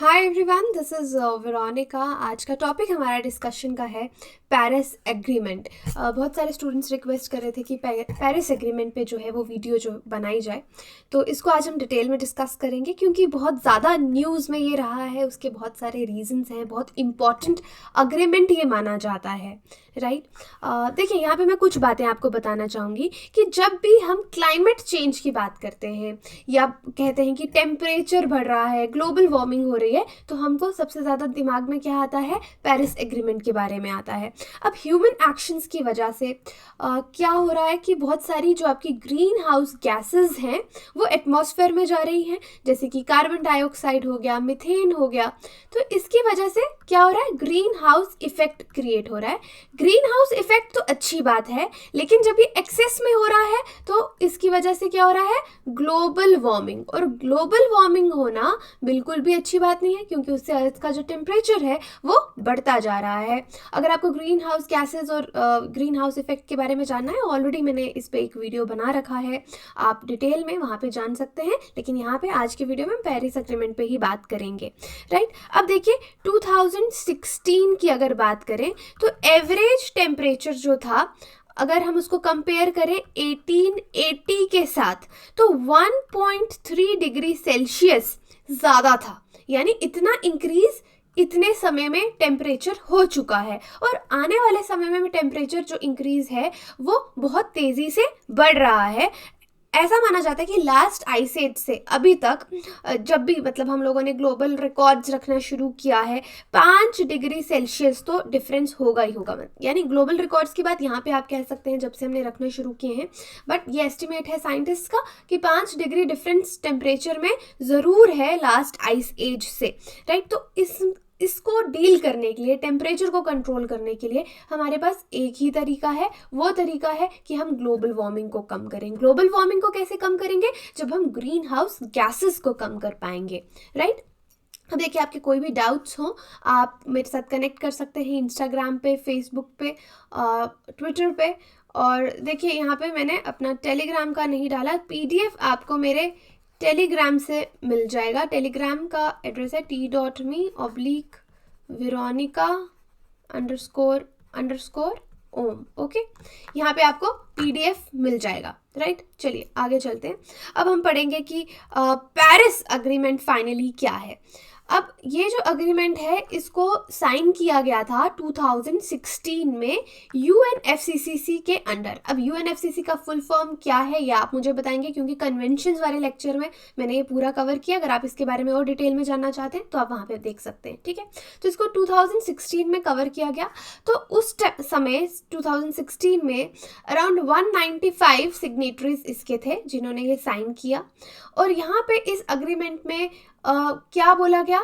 Hi everyone, this is Veronica. आज का topic हमारा डिस्कशन का है पेरिस एग्रीमेंट। बहुत सारे स्टूडेंट्स रिक्वेस्ट कर रहे थे कि पेरिस एग्रीमेंट पे जो है वो वीडियो जो बनाई जाए, तो इसको आज हम डिटेल में डिस्कस करेंगे क्योंकि बहुत ज़्यादा न्यूज़ में ये रहा है। उसके बहुत सारे रीजंस हैं, बहुत इम्पॉर्टेंट अग्रीमेंट ये माना जाता है, राइट। देखिए, यहाँ पे मैं कुछ बातें आपको बताना चाहूँगी कि जब भी हम क्लाइमेट चेंज की बात करते हैं या कहते हैं कि टेम्परेचर बढ़ रहा है, ग्लोबल वार्मिंग हो रही है, तो हमको सबसे ज़्यादा दिमाग में क्या आता है? पेरिस एग्रीमेंट के बारे में आता है। अब ह्यूमन एक्शंस की वजह से क्या हो रहा है कि बहुत सारी जो आपकी ग्रीन हाउस गैसेज हैं वो एटमॉस्फेयर में जा रही हैं, जैसे कि कार्बन डाइऑक्साइड हो गया, मीथेन हो गया। तो इसकी वजह से क्या हो रहा है? ग्रीन हाउस इफेक्ट क्रिएट हो रहा है। ग्रीन हाउस इफेक्ट तो अच्छी बात है, लेकिन जब ये एक्सेस में हो रहा है तो इसकी वजह से क्या हो रहा है? Global warming. और ग्लोबल वार्मिंग होना बिल्कुल भी अच्छी बात नहीं है, क्योंकि उससे अर्थ का जो टेम्परेचर है वो बढ़ता जा रहा है। अगर आपको ग्रीन हाउस गैसेज और ग्रीन हाउस इफेक्ट के बारे में जानना है, ऑलरेडी मैंने इस पे एक वीडियो बना रखा है, आप डिटेल में वहाँ पे जान सकते हैं। लेकिन यहाँ पे आज के वीडियो में पेरिस एग्रीमेंट पे ही बात करेंगे, राइट। अब देखिए, 2016 की अगर बात करें तो एवरेज टेम्परेचर जो था, अगर हम उसको कंपेयर करें 1880 के साथ, तो 1.3 डिग्री सेल्सियस ज़्यादा था। यानी इतना इंक्रीज इतने समय में टेम्परेचर हो चुका है, और आने वाले समय में टेम्परेचर जो इंक्रीज है वो बहुत तेज़ी से बढ़ रहा है। ऐसा माना जाता है कि लास्ट आइस एज से अभी तक जब भी मतलब हम लोगों ने ग्लोबल रिकॉर्ड्स रखना शुरू किया है, 5 डिग्री सेल्सियस तो डिफरेंस होगा ही होगा। यानी ग्लोबल रिकॉर्ड्स की बात यहाँ पे आप कह सकते हैं जब से हमने रखना शुरू किए हैं, बट ये एस्टिमेट है साइंटिस्ट का कि 5 डिग्री डिफरेंस टेम्परेचर में ज़रूर है लास्ट आइस एज से, राइट। तो इसको डील करने के लिए, टेम्परेचर को कंट्रोल करने के लिए हमारे पास एक ही तरीका है। वो तरीका है कि हम ग्लोबल वार्मिंग को कम करें। ग्लोबल वार्मिंग को कैसे कम करेंगे? जब हम ग्रीन हाउस गैसेस को कम कर पाएंगे, राइट। अब देखिए, आपके कोई भी डाउट्स हो आप मेरे साथ कनेक्ट कर सकते हैं इंस्टाग्राम पे, फेसबुक पे, ट्विटर पे। और देखिए, यहाँ पे मैंने अपना टेलीग्राम का नहीं डाला, पीडीएफ आपको मेरे टेलीग्राम से मिल जाएगा। टेलीग्राम का एड्रेस है t.me/veronica___om। ओके, यहाँ पे आपको पीडीएफ मिल जाएगा, राइट। चलिए आगे चलते हैं। अब हम पढ़ेंगे कि पेरिस अग्रीमेंट फाइनली क्या है। अब ये जो अग्रीमेंट है इसको साइन किया गया था 2016 में यूएनएफसीसीसी के अंडर। अब यूएनएफसीसी का फुल फॉर्म क्या है ये आप मुझे बताएंगे, क्योंकि कन्वेंशंस वाले लेक्चर में मैंने ये पूरा कवर किया। अगर आप इसके बारे में और डिटेल में जानना चाहते हैं तो आप वहाँ पे देख सकते हैं, ठीक है। तो इसको 2016 में कवर किया गया। तो उस समय 2016 में अराउंड 195 सिग्नेटरीज इसके थे जिन्होंने ये साइन किया। और यहाँ पे इस अग्रीमेंट में क्या बोला गया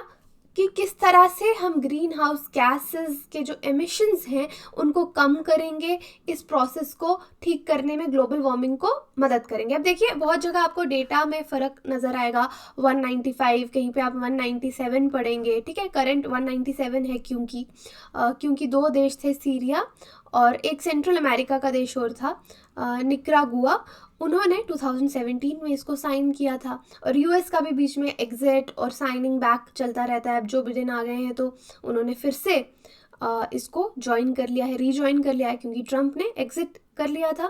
कि किस तरह से हम ग्रीन हाउस गैसेस के जो एमिशंस हैं उनको कम करेंगे, इस प्रोसेस को ठीक करने में ग्लोबल वार्मिंग को मदद करेंगे। अब देखिए, बहुत जगह आपको डेटा में फ़र्क नज़र आएगा। 195, कहीं पे आप 197 पढ़ेंगे, ठीक है। करंट 197 है क्योंकि दो देश थे, सीरिया और एक सेंट्रल अमेरिका का देश और था, निकरागुआ। उन्होंने 2017 में इसको साइन किया था। और यूएस का भी बीच में एग्जिट और साइनिंग बैक चलता रहता है। अब जो बिडेन आ गए हैं तो उन्होंने फिर से इसको ज्वाइन कर लिया है, रीज्वाइन कर लिया है, क्योंकि ट्रंप ने एग्जिट कर लिया था।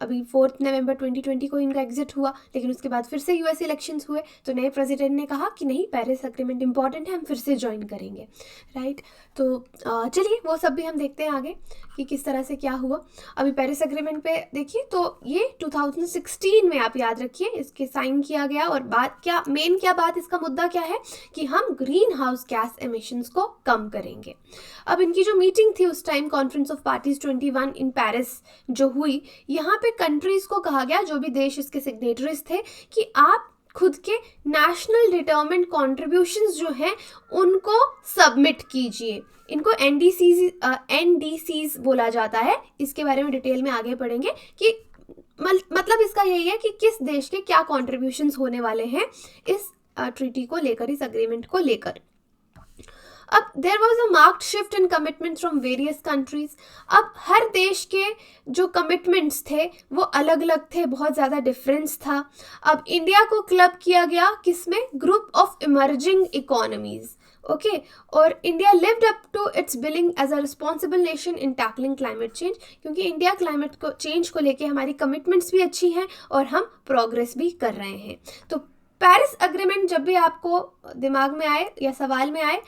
अभी 4 नवंबर 2020 को इनका एग्जिट हुआ, लेकिन उसके बाद फिर से यूएस इलेक्शंस हुए तो नए प्रेसिडेंट ने कहा कि नहीं, पेरिस एग्रीमेंट इंपॉर्टेंट है, हम फिर से ज्वाइन करेंगे, राइट। तो चलिए वो सब भी हम देखते हैं आगे कि किस तरह से क्या हुआ। अभी पेरिस एग्रीमेंट पे देखिए, तो ये 2016 में आप याद रखिए इसके साइन किया गया। और बात क्या, मेन क्या बात, इसका मुद्दा क्या है कि हम ग्रीन हाउस गैस एमिशंस को कम करेंगे। अब इनकी जो मीटिंग थी उस time, conference of parties 21 in Paris जो हुई, यहाँ पे कंट्रीज को कहा गया, जो भी देश इसके सिग्नेटरीज थे, कि आप खुद के नेशनल डिटरमिन्ड कॉन्ट्रीब्यूशंस जो हैं उनको सबमिट कीजिए। इनको एनडीसीज बोला जाता है। इसके बारे में डिटेल में आगे पढ़ेंगे कि मतलब इसका यही है कि किस देश के क्या कॉन्ट्रीब्यूशंस होने वाले हैं इस ट्रीटी को लेकर, इस अग्रीमेंट को लेकर। अब there was a marked shift in commitments from various countries. अब हर देश के जो कमिटमेंट्स थे वो अलग अलग थे, बहुत ज़्यादा डिफरेंस था। अब इंडिया को क्लब किया गया किसमें, group of emerging economies, okay. और India lived up to its billing as a responsible nation in tackling climate change, क्योंकि इंडिया क्लाइमेट को चेंज को लेके हमारी कमिटमेंट्स भी अच्छी हैं और हम प्रोग्रेस भी कर रहे हैं। तो पेरिस अग्रीमेंट जब भी आपको दिमाग में आए या सवाल में आए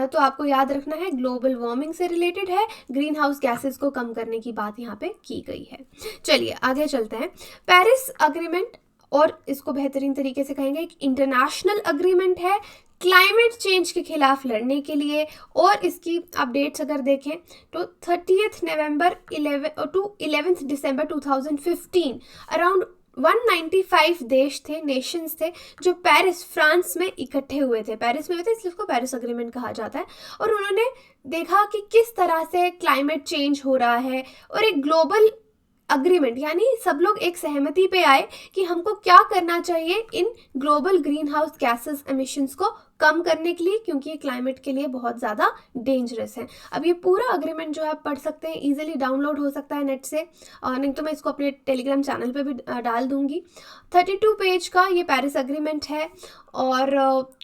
तो आपको याद रखना है ग्लोबल वार्मिंग से रिलेटेड है, ग्रीन हाउस गैसेस को कम करने की बात यहाँ पे की गई है। चलिए आगे चलते हैं। पेरिस अग्रीमेंट, और इसको बेहतरीन तरीके से कहेंगे, एक इंटरनेशनल अग्रीमेंट है क्लाइमेट चेंज के खिलाफ लड़ने के लिए। और इसकी अपडेट्स अगर देखें तो 30 नवंबर 11 दिसंबर 2015 अराउंड 195 देश थे, नेशंस थे, जो पेरिस फ्रांस में इकट्ठे हुए थे। पेरिस में हुए थे इसलिए उसको पेरिस अग्रीमेंट कहा जाता है। और उन्होंने देखा कि किस तरह से क्लाइमेट चेंज हो रहा है, और एक ग्लोबल अग्रीमेंट यानी सब लोग एक सहमति पे आए कि हमको क्या करना चाहिए in global green house gases emissions को कम करने के लिए, क्योंकि ये क्लाइमेट के लिए बहुत ज़्यादा डेंजरस है। अब ये पूरा अग्रीमेंट जो है आप पढ़ सकते हैं, इजीली डाउनलोड हो सकता है नेट से, और नहीं तो मैं इसको अपने टेलीग्राम चैनल पे भी डाल दूंगी। 32 पेज का ये पेरिस अग्रीमेंट है और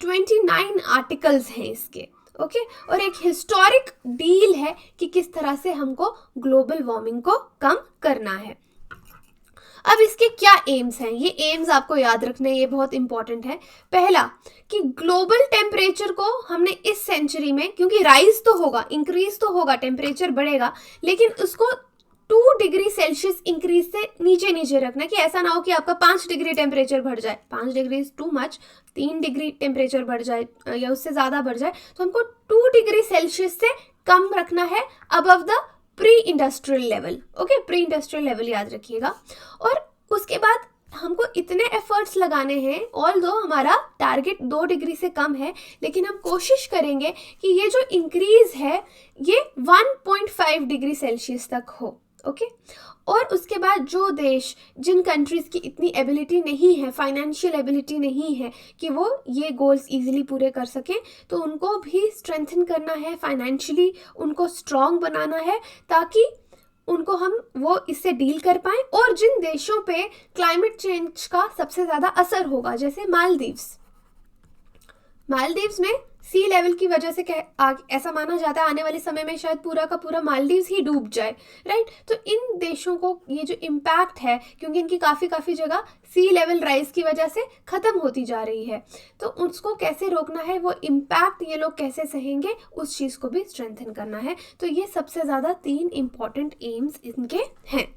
29 आर्टिकल्स हैं इसके, ओके। और एक हिस्टोरिक डील है कि किस तरह से हमको ग्लोबल वार्मिंग को कम करना है। अब इसके क्या एम्स हैं, ये एम्स आपको याद रखने, ये बहुत इंपॉर्टेंट है। पहला कि ग्लोबल टेम्परेचर को हमने इस सेंचुरी में, क्योंकि राइज तो होगा, इंक्रीज तो होगा, टेम्परेचर बढ़ेगा, लेकिन उसको 2 डिग्री सेल्सियस इंक्रीज से नीचे नीचे रखना, कि ऐसा ना हो कि आपका 5 डिग्री टेम्परेचर बढ़ जाए, 5 degree is too much, 3 degree temperature बढ़ जाए या उससे ज़्यादा बढ़ जाए, तो हमको 2 डिग्री सेल्सियस से कम रखना है above the pre industrial level, okay. Pre industrial level याद रखिएगा। और उसके बाद हमको इतने एफर्ट्स लगाने हैं, ऑल दो हमारा टारगेट 2 डिग्री से कम है, लेकिन हम कोशिश करेंगे कि ये जो इंक्रीज है ये 1.5 डिग्री सेल्सियस तक हो, ओके। और उसके बाद जो देश, जिन कंट्रीज़ की इतनी एबिलिटी नहीं है, फाइनेंशियल एबिलिटी नहीं है कि वो ये गोल्स इजीली पूरे कर सकें, तो उनको भी स्ट्रेंथन करना है, फाइनेंशियली उनको स्ट्रॉन्ग बनाना है, ताकि उनको हम वो इससे डील कर पाएँ। और जिन देशों पे क्लाइमेट चेंज का सबसे ज़्यादा असर होगा, जैसे मालदीव्स में सी लेवल की वजह से ऐसा माना जाता है आने वाले समय में शायद पूरा का पूरा मालदीव्स ही डूब जाए, राइट। तो इन देशों को ये जो इम्पैक्ट है, क्योंकि इनकी काफ़ी जगह सी लेवल राइज की वजह से ख़त्म होती जा रही है, तो उसको कैसे रोकना है, वो इम्पैक्ट ये लोग कैसे सहेंगे, उस चीज़ को भी स्ट्रेंथन करना है। तो ये सबसे ज़्यादा 3 इम्पॉर्टेंट एम्स इनके हैं।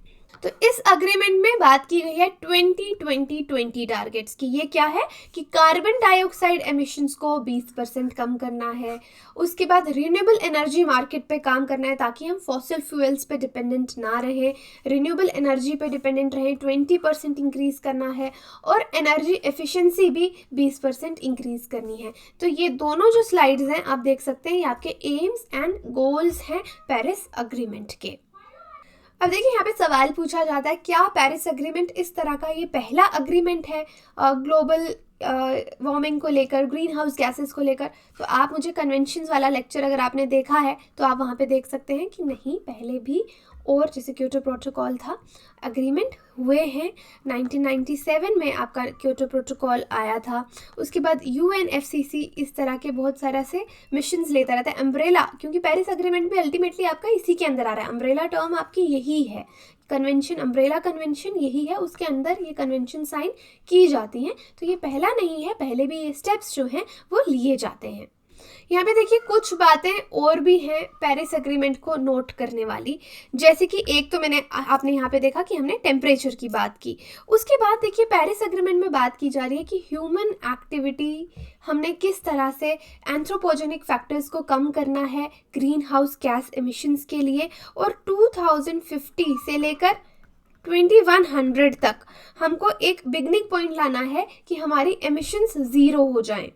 तो इस अग्रीमेंट में बात की गई है 20-20-20 टारगेट्स की। ये क्या है कि कार्बन डाइऑक्साइड एमिशंस को 20% कम करना है। उसके बाद रिन्यूएबल एनर्जी मार्केट पे काम करना है, ताकि हम फॉसिल फ्यूल्स पे डिपेंडेंट ना रहें, रिन्यूएबल एनर्जी पे डिपेंडेंट रहें, 20% इंक्रीज करना है। और एनर्जी एफिशिएंसी भी 20% इंक्रीज करनी है। तो ये दोनों जो स्लाइड्स हैं आप देख सकते हैं, ये आपके एम्स एंड गोल्स हैं पेरिस अग्रीमेंट के। अब देखिए यहाँ पे सवाल पूछा जाता है, क्या पेरिस अग्रीमेंट इस तरह का ये पहला अग्रीमेंट है ग्लोबल वार्मिंग को लेकर, ग्रीन हाउस गैसेस को लेकर? तो आप मुझे कन्वेंशंस वाला लेक्चर अगर आपने देखा है तो आप वहाँ पे देख सकते हैं कि नहीं, पहले भी और जैसे क्योटो प्रोटोकॉल था, एग्रीमेंट हुए हैं। 1997 में आपका क्योटो प्रोटोकॉल आया था। उसके बाद UNFCCC इस तरह के बहुत सारा से मिशंस लेता रहता है। अम्ब्रेला, क्योंकि पेरिस अग्रीमेंट भी अल्टीमेटली आपका इसी के अंदर आ रहा है, अम्ब्रेला टर्म आपकी यही है, कन्वेंशन, अम्ब्रेला कन्वेंशन यही है, उसके अंदर ये कन्वेंशन साइन की जाती हैं। तो ये पहला नहीं है, पहले भी ये स्टेप्स जो हैं वो लिए जाते हैं। यहाँ पे देखिए कुछ बातें और भी हैं पेरिस एग्रीमेंट को नोट करने वाली, जैसे कि एक तो आपने यहाँ पे देखा कि हमने टेम्परेचर की बात की। उसके बाद देखिए पेरिस एग्रीमेंट में बात की जा रही है कि ह्यूमन एक्टिविटी, हमने किस तरह से एंथ्रोपोजेनिक फैक्टर्स को कम करना है ग्रीन हाउस गैस एमिशंस के लिए। और 2050 से लेकर 2100 तक हमको एक बिगनिंग पॉइंट लाना है कि हमारी एमिशंस 0 हो जाएं।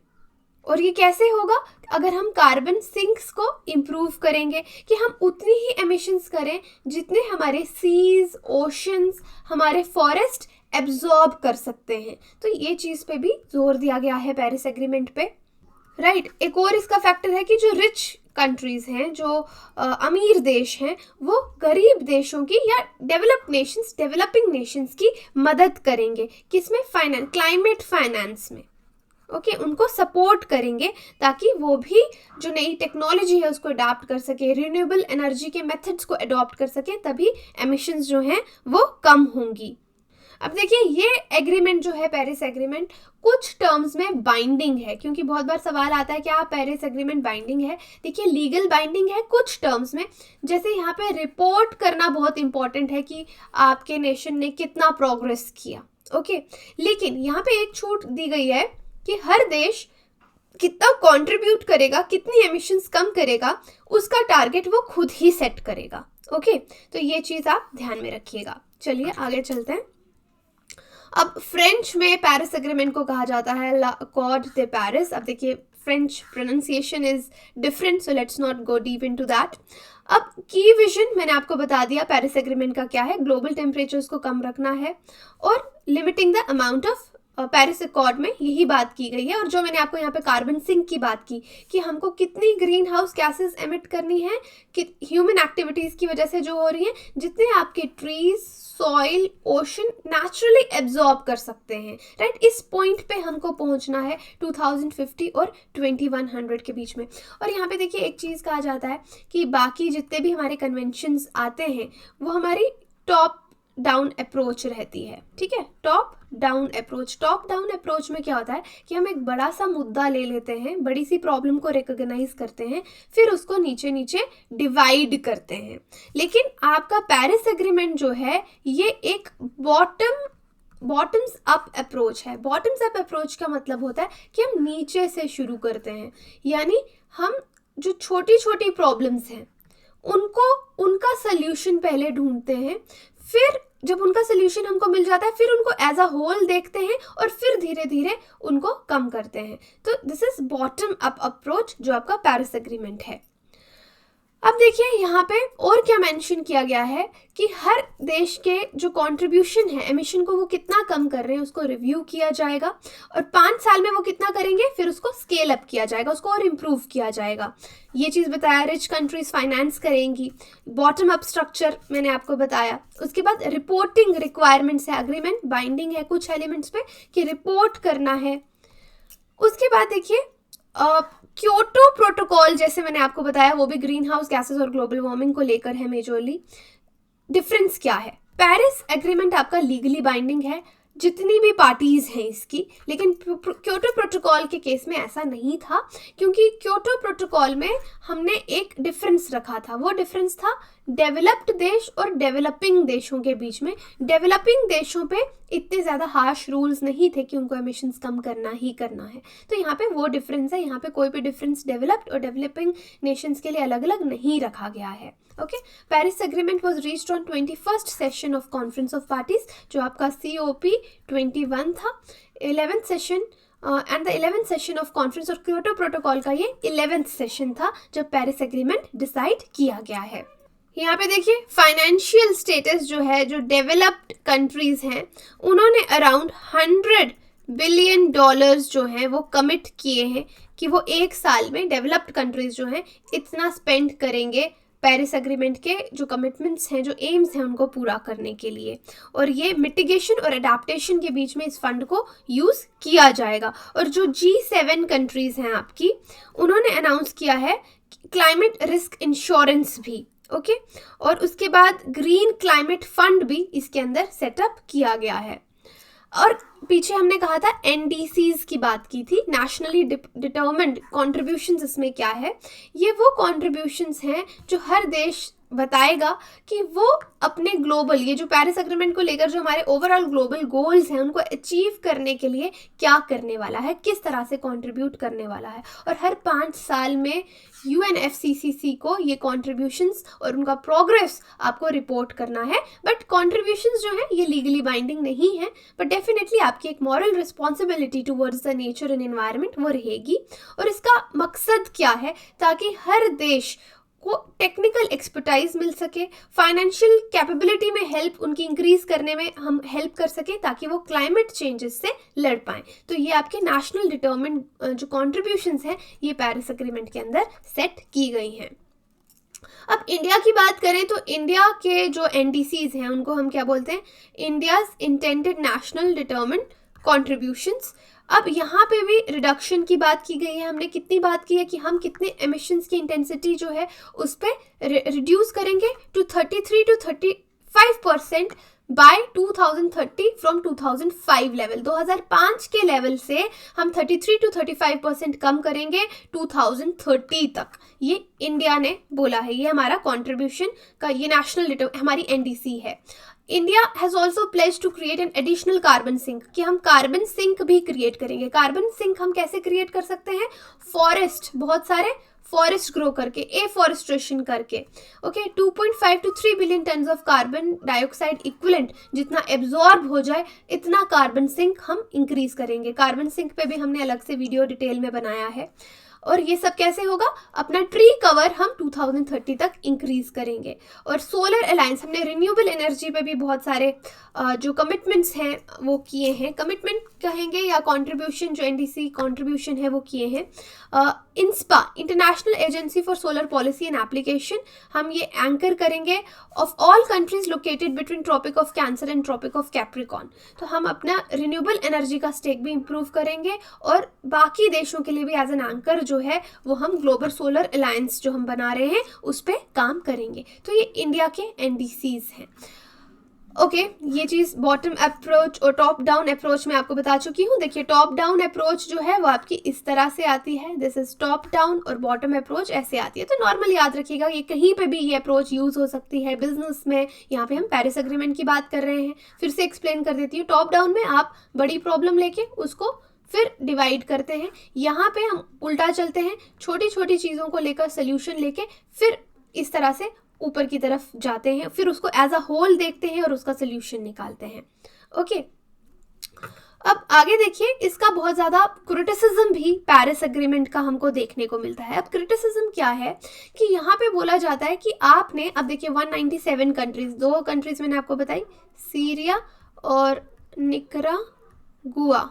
और ये कैसे होगा? अगर हम कार्बन सिंक्स को इम्प्रूव करेंगे, कि हम उतनी ही एमिशंस करें जितने हमारे सीज, ओशंस, हमारे फॉरेस्ट एब्जॉर्ब कर सकते हैं। तो ये चीज़ पे भी जोर दिया गया है पेरिस एग्रीमेंट पे। राइट। एक और इसका फैक्टर है कि जो रिच कंट्रीज हैं, जो अमीर देश हैं, वो गरीब देशों की या डेवलपिंग नेशंस की मदद करेंगे। किसमें? फाइनेंस, क्लाइमेट फाइनेंस में। ओके, उनको सपोर्ट करेंगे ताकि वो भी जो नई टेक्नोलॉजी है उसको अडॉप्ट कर सके, रिन्यूएबल एनर्जी के मेथड्स को अडॉप्ट कर सके, तभी एमिशंस जो हैं वो कम होंगी। अब देखिए, ये एग्रीमेंट जो है, पेरिस एग्रीमेंट, कुछ टर्म्स में बाइंडिंग है, क्योंकि बहुत बार सवाल आता है कि आप पेरिस एग्रीमेंट बाइंडिंग है। देखिए, लीगल बाइंडिंग है कुछ टर्म्स में, जैसे यहाँ पे रिपोर्ट करना बहुत इंपॉर्टेंट है कि आपके नेशन ने कितना प्रोग्रेस किया। ओके, लेकिन यहाँ पे एक छूट दी गई है कि हर देश कितना कंट्रीब्यूट करेगा, कितनी एमिशंस कम करेगा, उसका टारगेट वो खुद ही सेट करेगा। ओके, तो ये चीज़ आप ध्यान में रखिएगा। चलिए आगे चलते हैं। अब फ्रेंच में पेरिस एग्रीमेंट को कहा जाता है l'accord de Paris। अब देखिए, French pronunciation is different, so let's not go deep into that. अब की विजन मैंने आपको बता दिया पेरिस एग्रीमेंट का क्या है। ग्लोबल टेम्परेचर्स को कम रखना है और limiting the amount of Paris accord में यही बात की गई है। और जो मैंने आपको यहाँ पे कार्बन सिंक की बात की कि हमको कितनी ग्रीन हाउस गैसेस एमिट करनी है कि ह्यूमन एक्टिविटीज़ की वजह से जो हो रही हैं, जितने आपके trees, soil, ocean naturally absorb कर सकते हैं। राइट, इस पॉइंट पे हमको पहुंचना है 2050 और 2100 के बीच में। और यहाँ पे देखिए, एक चीज़ कहा जाता है कि बाकी जितने भी हमारे कन्वेंशंस आते हैं वो हमारी टॉप डाउन अप्रोच रहती है। ठीक है, टॉप डाउन अप्रोच में क्या होता है कि हम एक बड़ा सा मुद्दा ले लेते हैं, बड़ी सी प्रॉब्लम को रिकॉग्नाइज करते हैं, फिर उसको नीचे नीचे डिवाइड करते हैं। लेकिन आपका पेरिस एग्रीमेंट जो है ये एक बॉटम्स अप अप्रोच है। बॉटम्स अप अप्रोच का मतलब होता है कि हम नीचे से शुरू करते हैं, यानी हम जो छोटी छोटी प्रॉब्लम्स हैं उनका सल्यूशन पहले ढूंढते हैं, फिर जब उनका सल्यूशन हमको मिल जाता है फिर उनको एज अ होल देखते हैं और फिर धीरे धीरे उनको कम करते हैं। तो this is bottom up approach जो आपका पेरिस एग्रीमेंट है। अब देखिए, यहाँ पे और क्या मेंशन किया गया है कि हर देश के जो कंट्रीब्यूशन है एमिशन को, वो कितना कम कर रहे हैं उसको रिव्यू किया जाएगा और 5 साल में वो कितना करेंगे फिर उसको स्केल अप किया जाएगा, उसको और इम्प्रूव किया जाएगा। ये चीज़ बताया। रिच कंट्रीज फाइनेंस करेंगी। बॉटम अप स्ट्रक्चर मैंने आपको बताया। उसके बाद रिपोर्टिंग रिक्वायरमेंट्स है, अग्रीमेंट बाइंडिंग है कुछ एलिमेंट्स पे कि रिपोर्ट करना है। उसके बाद देखिए, क्योटो प्रोटोकॉल जैसे मैंने आपको बताया वो भी ग्रीन हाउस गैसेस और ग्लोबल वार्मिंग को लेकर है मेजरली। डिफरेंस क्या है? पेरिस एग्रीमेंट आपका लीगली बाइंडिंग है जितनी भी पार्टीज हैं इसकी, लेकिन क्योटो प्रोटोकॉल के केस में ऐसा नहीं था, क्योंकि क्योटो प्रोटोकॉल में हमने एक डिफरेंस रखा था। वो डिफरेंस था डेवलप्ड देश और डेवलपिंग देशों के बीच में। डेवलपिंग देशों पे इतने ज़्यादा हार्श रूल्स नहीं थे कि उनको एमिशंस कम करना ही करना है, तो यहाँ पे वो डिफरेंस है। यहाँ पे कोई भी डिफरेंस डेवलप्ड और डेवलपिंग नेशंस के लिए अलग अलग नहीं रखा गया है। Okay, Paris agreement was reached on 21st session of conference of parties, जो आपका COP21 था। 11th session and the 11th session of conference और क्योटो प्रोटोकॉल का ये 11th सेशन था जब पेरिस एग्रीमेंट डिसाइड किया गया है। यहाँ पे देखिए, फाइनेंशियल स्टेटस जो है, जो डेवलप्ड कंट्रीज हैं उन्होंने अराउंड $100 बिलियन जो हैं वो कमिट किए हैं कि वो एक साल में डेवलप्ड कंट्रीज जो हैं इतना स्पेंड करेंगे पेरिस एग्रीमेंट के जो कमिटमेंट्स हैं, जो एम्स हैं उनको पूरा करने के लिए। और ये मिटिगेशन और अडेप्टेशन के बीच में इस फंड को यूज़ किया जाएगा। और जो G7 कंट्रीज़ हैं आपकी, उन्होंने अनाउंस किया है क्लाइमेट रिस्क इंश्योरेंस भी। ओके, और उसके बाद ग्रीन क्लाइमेट फंड भी इसके अंदर सेटअप किया गया है। और पीछे हमने कहा था NDCs की बात की थी, नेशनली डिटर्मिन्ड कॉन्ट्रीब्यूशंस। इसमें क्या है? ये वो कॉन्ट्रीब्यूशंस हैं जो हर देश बताएगा कि वो अपने ग्लोबल, ये जो पेरिस एग्रीमेंट को लेकर जो हमारे ओवरऑल ग्लोबल गोल्स हैं उनको अचीव करने के लिए क्या करने वाला है, किस तरह से कंट्रीब्यूट करने वाला है। और हर 5 साल में UNFCCC को ये कॉन्ट्रीब्यूशंस और उनका प्रोग्रेस आपको रिपोर्ट करना है। बट कॉन्ट्रीब्यूशंस जो है ये लीगली बाइंडिंग नहीं है, बट डेफिनेटली आपकी एक moral responsibility towards the nature and environment वो रहेगी। और इसका मकसद क्या है? ताकि हर देश को टेक्निकल एक्सपर्टाइज मिल सके, फाइनेंशियल कैपेबिलिटी में हेल्प उनकी इंक्रीज करने में हम हेल्प कर सके ताकि वो क्लाइमेट चेंजेस से लड़ पाएँ। तो ये आपके नेशनल डिटर्मिन्ड जो कॉन्ट्रीब्यूशंस हैं ये पेरिस एग्रीमेंट के अंदर सेट की गई हैं। अब इंडिया की बात करें तो इंडिया के जो एनडीसीज हैं उनको हम क्या बोलते हैं, India's intended national determined contributions. अब यहाँ पे भी रिडक्शन की बात की गई है, हमने कितनी बात की है कि हम कितने एमिशंस की इंटेंसिटी जो है उस पर रिड्यूस करेंगे to 33 to 35% by 2030 from 2005 level. 2005 के लेवल से हम 33 to 35% कम करेंगे 2030 तक। ये इंडिया ने बोला है, ये हमारा कंट्रीब्यूशन का ये नेशनल हमारी एनडीसी है। India has also pledge to create an additional carbon sink, कि हम कार्बन सिंक भी क्रिएट करेंगे। कार्बन सिंक हम कैसे क्रिएट कर सकते हैं, फॉरेस्ट, बहुत सारे फॉरेस्ट ग्रो करके, एफॉरेस्ट्रेशन करके। Okay, 2.5 to 3 billion tons of carbon dioxide equivalent जितना एब्जॉर्ब हो जाए इतना कार्बन सिंक हम इंक्रीज करेंगे। कार्बन सिंक पे भी हमने अलग से वीडियो डिटेल में बनाया है। और ये सब कैसे होगा, अपना ट्री कवर हम 2030 तक इंक्रीज करेंगे। और सोलर अलायंस, हमने रिन्यूएबल एनर्जी पे भी बहुत सारे जो कमिटमेंट्स हैं वो किए हैं, कमिटमेंट कहेंगे या कंट्रीब्यूशन, जो एनडीसी कंट्रीब्यूशन है वो किए हैं। INSPA, international agency for solar policy and application, हम ये एंकर करेंगे of all countries located between tropic of cancer and tropic of Capricorn. तो हम अपना रिन्यूएबल एनर्जी का स्टेक भी इंप्रूव करेंगे और बाकी देशों के लिए भी एज एन एंकर जो है वो हम ग्लोबल सोलर अलायंस जो हम बना रहे हैं उस पर काम करेंगे। तो ये इंडिया के एनडीसीज हैं। ओके, ये चीज़ बॉटम अप्रोच और टॉप डाउन अप्रोच में आपको बता चुकी हूँ। देखिए, टॉप डाउन अप्रोच जो है वो आपकी इस तरह से आती है, दिस इज टॉप डाउन, और बॉटम अप्रोच ऐसे आती है। तो नॉर्मल याद रखिएगा, ये कहीं पे भी ये अप्रोच यूज़ हो सकती है बिजनेस में। यहाँ पे हम पेरिस एग्रीमेंट की बात कर रहे हैं, फिर से एक्सप्लेन कर देती हूँ। टॉप डाउन में आप बड़ी प्रॉब्लम लेके उसको फिर डिवाइड करते हैं, यहाँ पे हम उल्टा चलते हैं, छोटी छोटी चीज़ों को लेकर सोल्यूशन लेके फिर इस तरह से ऊपर की तरफ जाते हैं, फिर उसको एज अ होल देखते हैं और उसका सोल्यूशन निकालते हैं। ओके, अब आगे देखिए, इसका बहुत ज़्यादा क्रिटिसिज्म भी पेरिस एग्रीमेंट का हमको देखने को मिलता है। अब क्रिटिसिज्म क्या है कि यहाँ पे बोला जाता है कि आपने, अब देखिए 197 कंट्रीज, 2 कंट्रीज मैंने आपको बताई, सीरिया और निकरागुआ,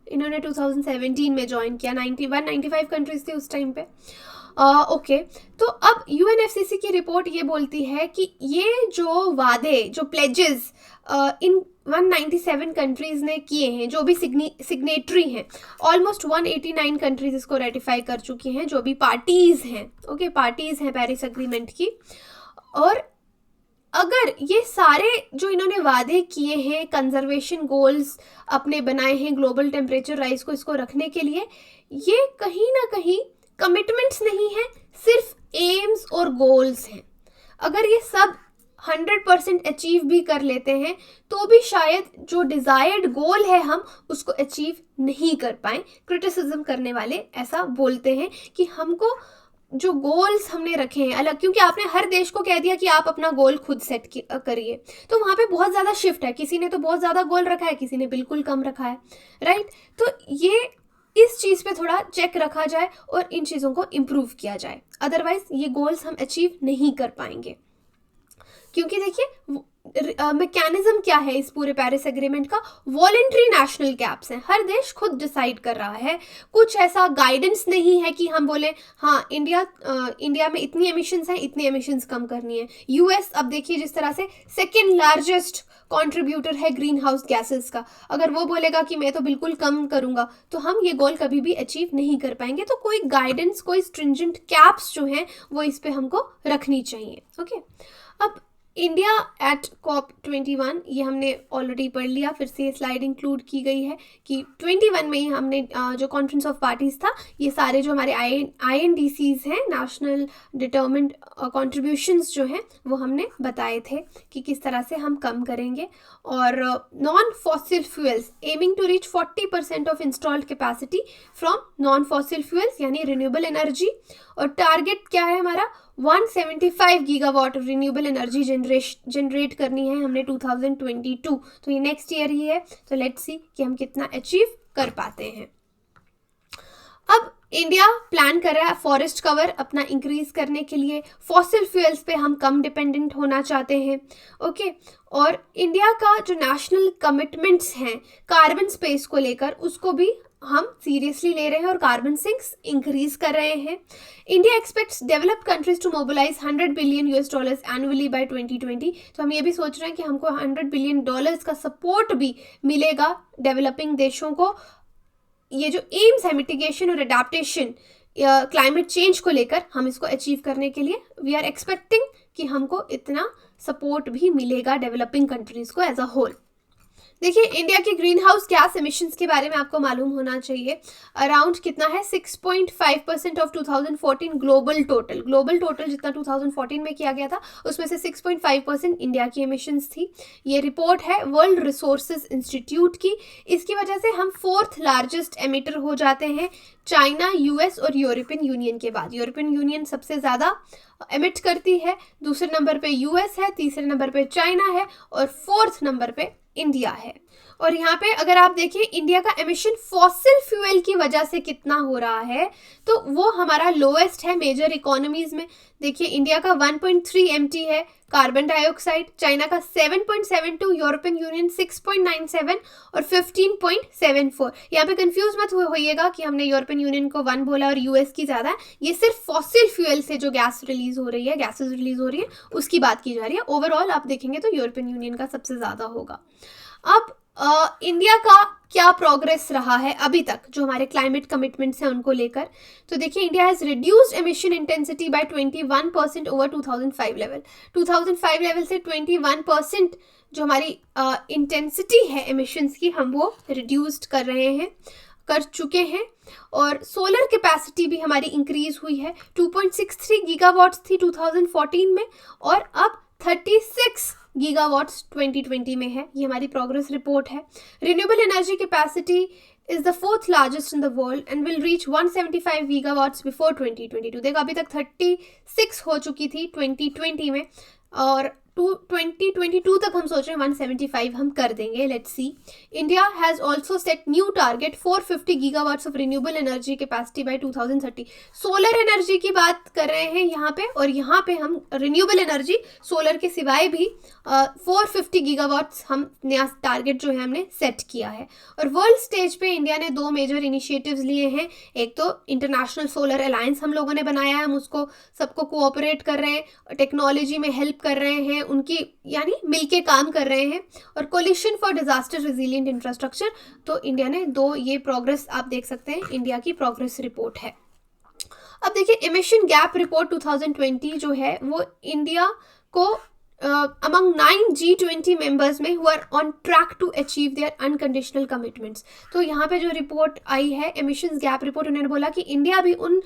इन्होंने 2017 में ज्वाइन किया। 195 कंट्रीज थी उस टाइम पे। ओके, तो अब यूएनएफसीसी की रिपोर्ट ये बोलती है कि ये जो वादे, जो प्लेजेस इन 197 कंट्रीज ने किए हैं, जो भी सिग्नेटरी हैं, ऑलमोस्ट 189 कंट्रीज इसको रेटिफाई कर चुकी हैं, जो भी पार्टीज हैं। ओके, पार्टीज हैं पेरिस एग्रीमेंट की। और अगर ये सारे जो इन्होंने वादे किए हैं, कंजर्वेशन गोल्स अपने बनाए हैं ग्लोबल टेम्परेचर राइज को इसको रखने के लिए, ये कहीं ना कहीं कमिटमेंट्स नहीं है, सिर्फ एम्स और गोल्स हैं। अगर ये सब 100% अचीव भी कर लेते हैं तो भी शायद जो डिज़ायर्ड गोल है हम उसको अचीव नहीं कर पाएँ। क्रिटिसिज्म करने वाले ऐसा बोलते हैं कि हमको जो गोल्स हमने रखे हैं अलग, क्योंकि आपने हर देश को कह दिया कि आप अपना गोल खुद सेट करिए, तो वहाँ पे बहुत ज़्यादा शिफ्ट है। किसी ने तो बहुत ज़्यादा गोल रखा है, किसी ने बिल्कुल कम रखा है, राइट। तो ये इस चीज़ पे थोड़ा चेक रखा जाए और इन चीज़ों को इम्प्रूव किया जाए, अदरवाइज ये गोल्स हम अचीव नहीं कर पाएंगे। क्योंकि देखिए मैकेनिज्म क्या है इस पूरे पेरिस एग्रीमेंट का, वॉलेंट्री नेशनल कैप्स हैं, हर देश खुद डिसाइड कर रहा है। कुछ ऐसा गाइडेंस नहीं है कि हम बोले हाँ इंडिया में इतनी एमिशंस हैं, इतनी एमिशंस कम करनी है। यूएस, अब देखिए जिस तरह से सेकेंड लार्जेस्ट कंट्रीब्यूटर है ग्रीन हाउस गैसेस का, अगर वो बोलेगा कि मैं तो बिल्कुल कम करूंगा तो हम ये गोल कभी भी अचीव नहीं कर पाएंगे। तो कोई गाइडेंस, कोई स्ट्रिंजेंट कैप्स जो हैं वो इस पे हमको रखनी चाहिए। ओके, अब इंडिया एट COP21, ये हमने ऑलरेडी पढ़ लिया, फिर से ये स्लाइड इंक्लूड की गई है कि 21 में ही हमने जो कॉन्फ्रेंस ऑफ पार्टीज था, ये सारे जो हमारे INDCs हैं, नेशनल डिटर्मिन्ड कॉन्ट्रीब्यूशंस जो हैं वो हमने बताए थे कि किस तरह से हम कम करेंगे। और non fossil fuels, aiming to reach 40% of installed capacity from non fossil fuels यानी रिन्यूएबल एनर्जी। और टारगेट क्या है हमारा, 175 गीगावाट रिन्यूएबल एनर्जी जनरेट करनी है हमने 2022। तो ये नेक्स्ट ईयर ही है, तो लेट्स सी कि हम कितना अचीव कर पाते हैं। अब इंडिया प्लान कर रहा है फॉरेस्ट कवर अपना इंक्रीज करने के लिए, फॉसिल फ्यूल्स पे हम कम डिपेंडेंट होना चाहते हैं, ओके। और इंडिया का जो नेशनल कमिटमेंट्स हैं कार्बन स्पेस को लेकर, उसको भी हम सीरियसली ले रहे हैं और कार्बन सिंक्स इंक्रीज कर रहे हैं। India expects developed countries to mobilize $100 billion annually by 2020। तो हम ये भी सोच रहे हैं कि हमको $100 बिलियन का सपोर्ट भी मिलेगा डेवलपिंग देशों को। ये जो एम्स है मिटिगेशन और अडेप्टेशन क्लाइमेट चेंज को लेकर, हम इसको अचीव करने के लिए वी आर एक्सपेक्टिंग कि हमको इतना सपोर्ट भी मिलेगा डेवलपिंग कंट्रीज को एज अ होल। देखिए, इंडिया के ग्रीन हाउस गैस एमिशंस के बारे में आपको मालूम होना चाहिए। अराउंड कितना है, 6.5% ऑफ 2014 ग्लोबल टोटल जितना 2014 में किया गया था, उसमें से 6.5% इंडिया की एमिशंस थी। ये रिपोर्ट है वर्ल्ड रिसोर्सेज इंस्टीट्यूट की। इसकी वजह से हम 4th लार्जेस्ट एमिटर हो जाते हैं, चाइना, यूएस और यूरोपियन यूनियन के बाद। यूरोपियन यूनियन सबसे ज़्यादा एमिट करती है, दूसरे नंबर पे यूएस है, तीसरे नंबर पे चाइना है और 4th नंबर पे इंडिया है। और यहाँ पे अगर आप देखें इंडिया का एमिशन फॉसिल फ्यूल की वजह से कितना हो रहा है, तो वो हमारा लोएस्ट है मेजर इकोनॉमीज में। देखिए, इंडिया का 1.3 MT है कार्बन डाइऑक्साइड, चाइना का 7.72, यूरोपियन यूनियन 6.97 और 15.74। यहाँ पे कंफ्यूज मत होइएगा कि हमने यूरोपियन यूनियन को 1 बोला और यूएस की ज़्यादा है। ये सिर्फ फॉसिल फ्यूल से जो गैसेज रिलीज हो रही है उसकी बात की जा रही है। ओवरऑल आप देखेंगे तो यूरोपियन यूनियन का सबसे ज़्यादा होगा। अब इंडिया का क्या प्रोग्रेस रहा है अभी तक जो हमारे क्लाइमेट कमिटमेंट्स हैं उनको लेकर, तो देखिए India has reduced emission intensity bye 21% over 2005 level. 2005 level से 21% जो हमारी इंटेंसिटी है एमिशंस की, हम वो रिड्यूस्ड कर चुके हैं। और सोलर कैपेसिटी भी हमारी इंक्रीज हुई है, 2.63 गीगावाट्स थी 2014 में और अब 36 गीगावाट्स 2020 में है। ये हमारी प्रोग्रेस रिपोर्ट है। Renewable energy capacity is the 4th largest in the world and will reach 175 gigawatts before 2022। देखो अभी तक 36 हो चुकी थी 2020 में और 2022 तक हम सोच रहे हैं 175 हम कर देंगे। Let's see. India has also set new target 450 gigawatts of renewable energy capacity by 2030। Solar energy की बात कर रहे हैं यहाँ पे, और यहाँ पे हम रिन्यूएबल एनर्जी सोलर के सिवाय भी 450 गीगावाट्स हम नया टारगेट जो है हमने सेट किया है। और वर्ल्ड स्टेज पे इंडिया ने 2 मेजर इनिशिएटिव्स लिए हैं। एक तो इंटरनेशनल सोलर अलायंस हम लोगों ने बनाया है, हम उसको सबको कोऑपरेट कर रहे हैं, टेक्नोलॉजी में हेल्प कर रहे हैं, उनकी यानी मिलके काम कर रहे हैं। और coalition for disaster resilient infrastructure, तो इंडिया ने 2 ये प्रोग्रेस आप देख सकते हैं, इंडिया की प्रोग्रेस रिपोर्ट है। अब देखिए एमिशन गैप रिपोर्ट 2020 जो है वो इंडिया को among 9 G20 members में who are on track to achieve their unconditional commitments। तो यहाँ पे जो रिपोर्ट आई है एमिशंस गैप रिपोर्ट, उन्होंने बोला कि इंडिया भी उन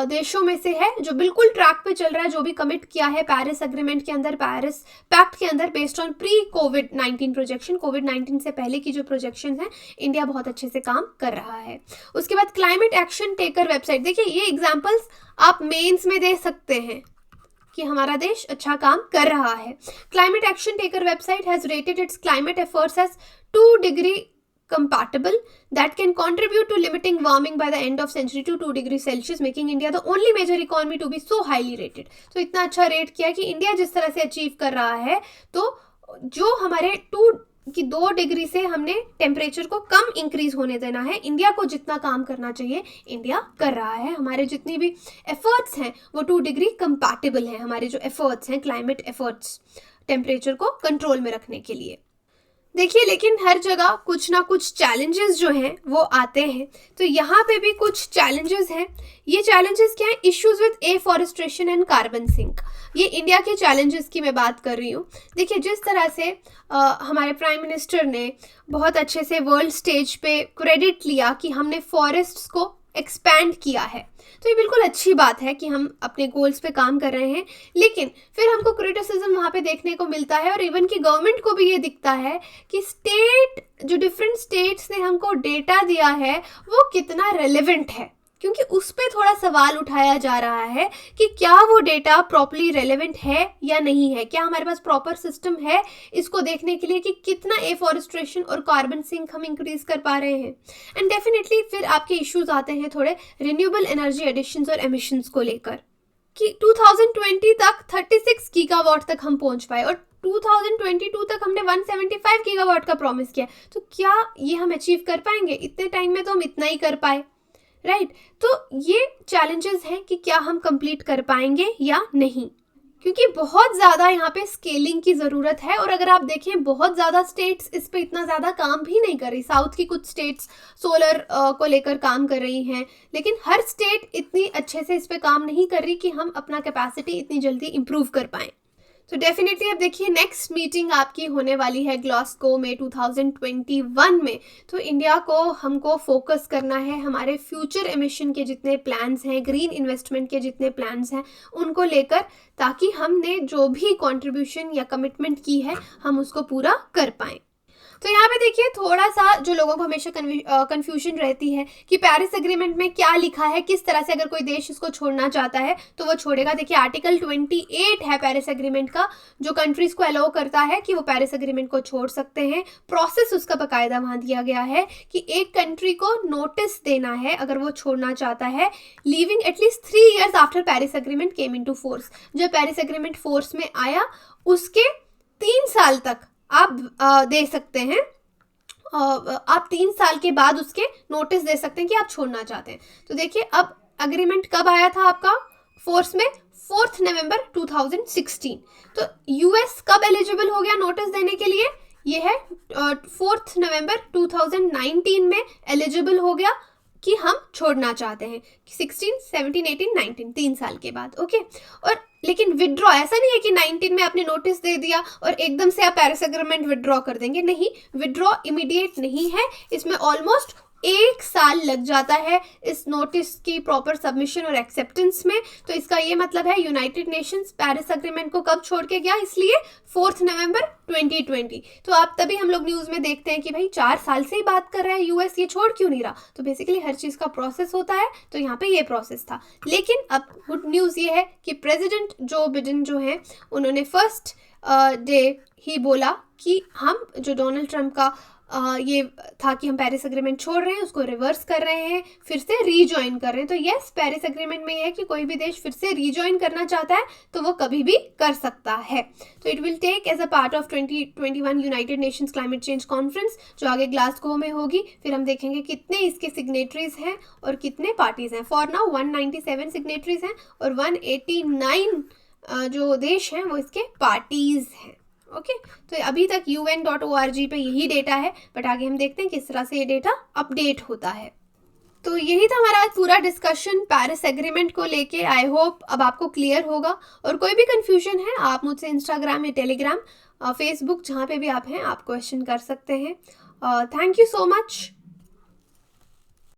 देशों में से है जो बिल्कुल ट्रैक पे चल रहा है, जो भी कमिट किया है पेरिस एग्रीमेंट के अंदर, पेरिस पैक्ट के अंदर, बेस्ड ऑन प्री कोविड-19 प्रोजेक्शन। कोविड-19 से पहले की जो प्रोजेक्शन है इंडिया बहुत अच्छे से काम कर रहा है। उसके बाद क्लाइमेट एक्शन टेकर वेबसाइट, देखिए ये एग्जाम्पल्स आप मेंस में दे सकते हैं कि हमारा देश अच्छा काम कर रहा है। Climate action tracker website has rated its climate efforts as 2 degree compatible that can contribute to limiting warming by the end of century to 2 degrees Celsius, making India the only major economy to be so highly rated। तो इतना अच्छा rate किया कि India जिस तरह से achieve कर रहा है, तो जो हमारे 2 डिग्री से हमने टेम्परेचर को कम इंक्रीज होने देना है, इंडिया को जितना काम करना चाहिए इंडिया कर रहा है। हमारे जितनी भी एफर्ट्स हैं वो 2 डिग्री कंपैटिबल हैं, हमारे जो एफर्ट्स हैं क्लाइमेट एफर्ट्स टेम्परेचर को कंट्रोल में रखने के लिए। देखिए लेकिन हर जगह कुछ ना कुछ चैलेंजेस जो हैं वो आते हैं, तो यहाँ पे भी कुछ चैलेंजेस हैं। ये चैलेंजेस क्या हैं? Issues with afforestation and carbon sink. ये इंडिया के चैलेंजेस की मैं बात कर रही हूँ। देखिए जिस तरह से हमारे प्राइम मिनिस्टर ने बहुत अच्छे से वर्ल्ड स्टेज पे क्रेडिट लिया कि हमने फॉरेस्ट्स को एक्सपैंड किया है, तो ये बिल्कुल अच्छी बात है कि हम अपने गोल्स पे काम कर रहे हैं, लेकिन फिर हमको क्रिटिसिज्म वहाँ पे देखने को मिलता है और इवन की गवर्नमेंट को भी ये दिखता है कि जो डिफरेंट स्टेट्स ने हमको डेटा दिया है वो कितना रेलेवेंट है। क्योंकि उस पे थोड़ा सवाल उठाया जा रहा है कि क्या वो डेटा प्रॉपरली रेलेवेंट है या नहीं है, क्या हमारे पास प्रॉपर सिस्टम है इसको देखने के लिए कि कितना एफॉरेस्ट्रेशन और कार्बन सिंक हम इंक्रीज कर पा रहे हैं। एंड डेफिनेटली फिर आपके इश्यूज आते हैं थोड़े रिन्यूएबल एनर्जी एडिशंस और एमिशंस को लेकर कि 2020 तक 36 गीगावाट तक हम पहुंच पाए और 2022 तक हमने 175 गीगावाट का प्रॉमिस किया, तो क्या ये हम अचीव कर पाएंगे? इतने टाइम में तो हम इतना ही कर पाए, राइट? तो ये चैलेंजेस हैं कि क्या हम कंप्लीट कर पाएंगे या नहीं, क्योंकि बहुत ज़्यादा यहाँ पे स्केलिंग की ज़रूरत है। और अगर आप देखें बहुत ज़्यादा स्टेट्स इस पे इतना ज़्यादा काम भी नहीं कर रही। साउथ की कुछ स्टेट्स सोलर को लेकर काम कर रही हैं, लेकिन हर स्टेट इतनी अच्छे से इस पे काम नहीं कर रही कि हम अपना कैपेसिटी इतनी जल्दी इम्प्रूव कर पाएँ। तो डेफिनेटली अब देखिए नेक्स्ट मीटिंग आपकी होने वाली है ग्लासगो में 2021 में। तो इंडिया को हमको फोकस करना है हमारे फ्यूचर एमिशन के जितने प्लान्स हैं, ग्रीन इन्वेस्टमेंट के जितने प्लान्स हैं उनको लेकर, ताकि हमने जो भी कंट्रीब्यूशन या कमिटमेंट की है हम उसको पूरा कर पाएँ। तो यहाँ पे देखिए थोड़ा सा जो लोगों को हमेशा कन्फ्यूजन रहती है कि पेरिस एग्रीमेंट में क्या लिखा है, किस तरह से अगर कोई देश इसको छोड़ना चाहता है तो वो छोड़ेगा। देखिए आर्टिकल 28 है पेरिस एग्रीमेंट का, जो कंट्रीज को अलाउ करता है कि वो पेरिस एग्रीमेंट को छोड़ सकते हैं। प्रोसेस उसका बाकायदा वहाँ दिया गया है कि एक कंट्री को नोटिस देना है अगर वो छोड़ना चाहता है, leaving at least 3 years after Paris agreement came into force. जब पेरिस एग्रीमेंट फोर्स में आया उसके 3 साल तक आप दे सकते हैं, आप 3 साल के बाद उसके नोटिस दे सकते हैं कि आप छोड़ना चाहते हैं। तो देखिए अब एग्रीमेंट कब आया था आपका फोर्स में? 4 नवंबर 2016। तो यूएस कब एलिजिबल हो गया नोटिस देने के लिए? ये है 4 नवंबर 2019 में एलिजिबल हो गया कि हम छोड़ना चाहते हैं। 16, 17, 18, 19 3 साल के बाद, ओके। और लेकिन विड्रॉ ऐसा नहीं है कि 19 में आपने नोटिस दे दिया और एकदम से आप पेरिस एग्रीमेंट विड्रॉ कर देंगे, नहीं, विड्रॉ इमीडिएट नहीं है। इसमें ऑलमोस्ट 1 साल लग जाता है इस नोटिस की प्रॉपर सबमिशन और एक्सेप्टेंस में। तो इसका ये मतलब है यूनाइटेड नेशंस पेरिस एग्रीमेंट को कब छोड़ के गया? इसलिए 4 नवंबर 2020। तो आप तभी हम लोग न्यूज़ में देखते हैं कि भाई 4 साल से ही बात कर रहा है यूएस, ये छोड़ क्यों नहीं रहा? तो बेसिकली हर चीज़ का प्रोसेस होता है, तो यहाँ पे ये प्रोसेस था। लेकिन अब गुड न्यूज़ ये है कि प्रेसिडेंट जो बिडेन जो हैं उन्होंने फर्स्ट डे ही बोला कि हम जो डोनाल्ड ट्रंप का ये था कि हम पेरिस एग्रीमेंट छोड़ रहे हैं उसको रिवर्स कर रहे हैं, फिर से रीजॉइन कर रहे हैं। तो यस, पेरिस एग्रीमेंट में ये है कि कोई भी देश फिर से रीजॉइन करना चाहता है तो वो कभी भी कर सकता है। तो it will take as a part of 2021 United Nations climate change conference, जो आगे ग्लासगो में होगी। फिर हम देखेंगे कितने इसके सिग्नेटरीज हैं और कितने पार्टीज हैं। फॉर नाउ 197 सिग्नेटरीज हैं और 189 जो देश हैं वो इसके पार्टीज हैं, ओके। तो अभी तक UN.org पे यही डेटा है, बट आगे हम देखते हैं किस तरह से ये डेटा अपडेट होता है। तो यही था हमारा आज पूरा डिस्कशन पेरिस एग्रीमेंट को लेके। आई होप अब आपको क्लियर होगा, और कोई भी कंफ्यूजन है आप मुझसे इंस्टाग्राम या टेलीग्राम, फेसबुक, जहाँ पे भी आप हैं आप क्वेश्चन कर सकते हैं। Thank you so much.